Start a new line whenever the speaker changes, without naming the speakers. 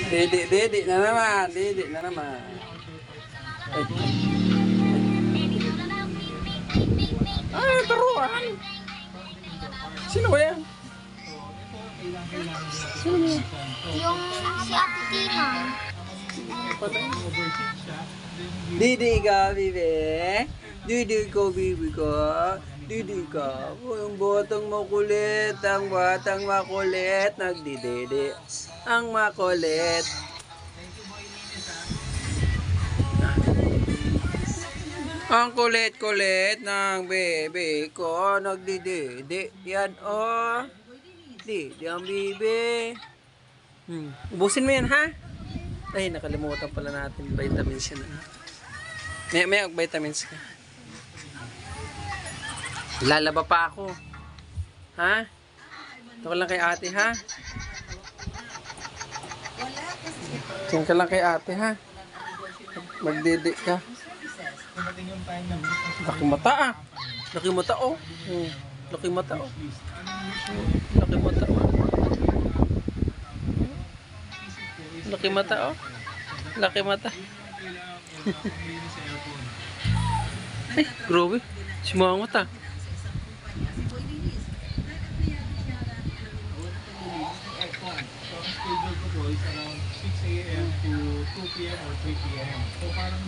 Didi na naman. Didi na naman. Ay, taruan. Sino ba yan? Sino ba yan?
Yung si Ate Tina.
Didi ka, bibi. Didi ko, bibi ko. Didi ka. Yung botong makulit. Ang batang makulit. Nagdididi. Ang makulit. Ang kulit-kulit ng bebe ko. Nagdididi. Yan, oh. Didi ang bebe. Ubusin mo yan, ha? Ay, nakalimutan pala natin vitamins yan. May vitamins ka. Lalaba pa ako. Ha? Ito ka lang kay ate, ha? Ito ka lang kay ate, ha? Magdidi ka. Laki mata, ah. Laki mata, oh. Laki mata, oh. Laki mata, oh. Laki mata, oh. Laki mata. Ay, grabe. Simangot, ah.
Schedule ko po is around 6 a.m. to 2 p.m. or 3 p.m. So parang